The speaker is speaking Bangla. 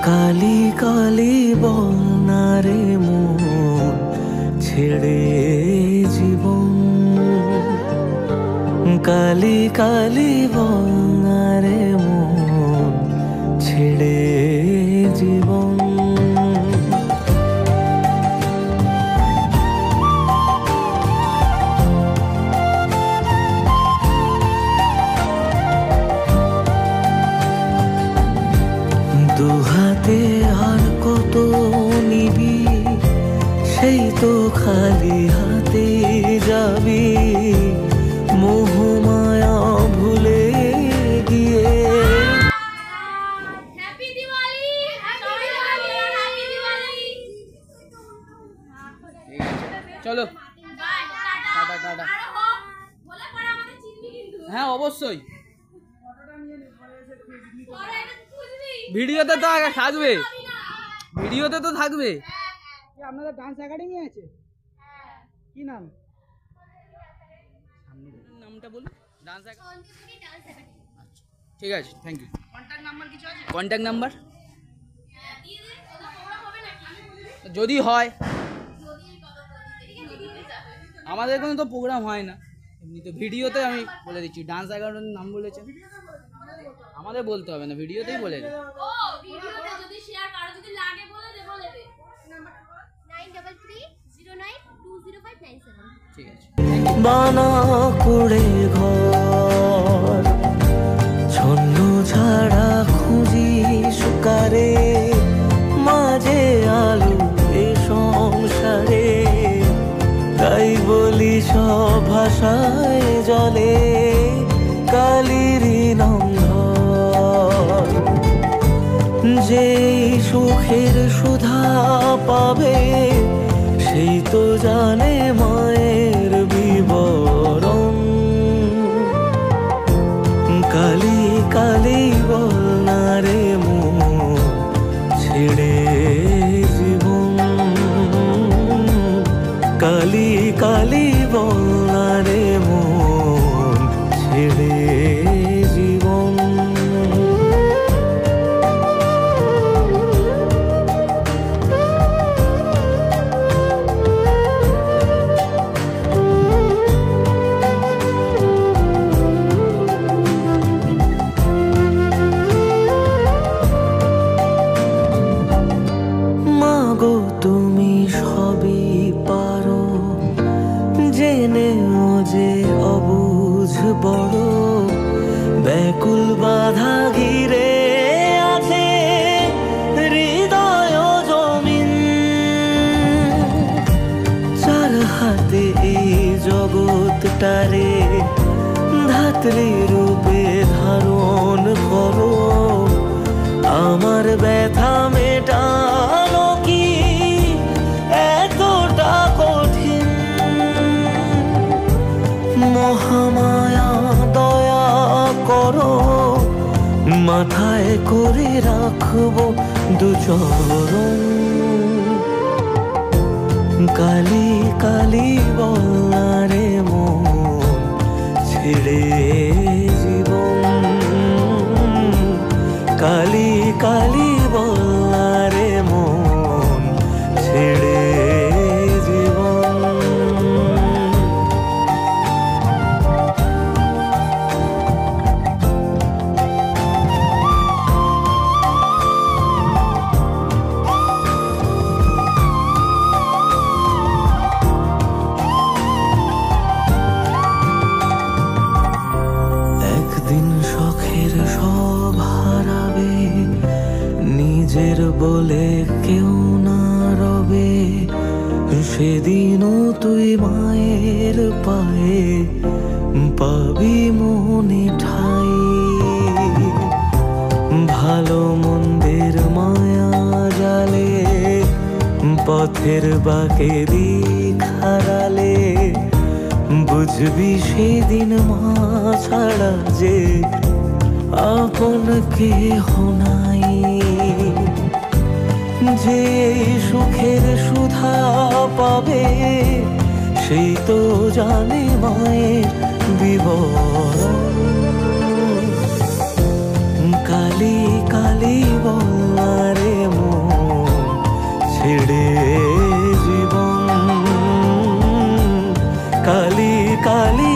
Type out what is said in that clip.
কালি কালি বনারে মন ছেড়ে জীবন, কালি কালি বনারে মন ছেড়ে জীবন। দুহাতে আর কত নিবি, সেই তো খালি হাতে যাবি মোহমায়া ভুলে গিয়ে। চলো টাটা টাটা। হ্যাঁ অবশ্যই, ভিডিওতে তো আগে থাকবে, ভিডিওতে তো থাকবে। আপনাদের ডান্স একাডেমি আছে, কি নাম? নামটা বলুন। Dance academy. আচ্ছা ঠিক আছে, থ্যাংক ইউ। কন্ট্যাক্ট নাম্বার কিছু আছে? কন্ট্যাক্ট নাম্বার যদি হয়, আমাদের কোনো তো প্রোগ্রাম হয় না, এমনি তো ভিডিওতে আমি বলে দিচ্ছি। ডান্স একাডেমির নাম বলেছেন, আমাদের বলতে হবে না, ভিডিওতেই বলে দিই। ঠিক আছে। বানা করে ঘর ছন্ন ছাড়া খুঁজি সুকারে, মাঝে আলো এ সংসারে, তাই বলি সব ভাষায় জলে কালিরি নন্ধর। যে সুখের সুধা পাবে সেই তো জানে মায়ের বিবরণ। কালি কালি বলনা রে মন ছেড়ে জীবন, কালি কালি বলনা রে মন ছেড়ে জীবন। মাগো তুমি সবই পারো, জেনেও যে অবুঝ বড়, ব্যাকুল বাধা ঘিরে আছে হৃদয় জমিন। চার হাতে এই জগৎটারে ধাত্রী রূপে ধারণ করো, আমার ব্যথা মেটালো কি এতটা কঠিন। মহামায়া দয়া করো, মাথায় করে রাখবো দুচরণ। কালি কালি বলনা রে মন ছেড়ে জীবন, কালি কালি বলনা রে মন ছেড়ে জীবন। একদিন শখের সব হারাবে, নিজের বলে কেউ না রবে, সেদিনও তুই মায়ের পায়ে পাবি মনে ঠাই। ভালো মন্দের মায়া জালে পথের বাঁকে দিক হারালে, বুঝবি সেদিন মা ছাড়া যে আপন কেহ নাই, যে সুখের সুধা পাবে সেই তো জানে মায়ের বিবরণ। কালি কালি বলারে মন ছেড়ে জীবন, কালি কালি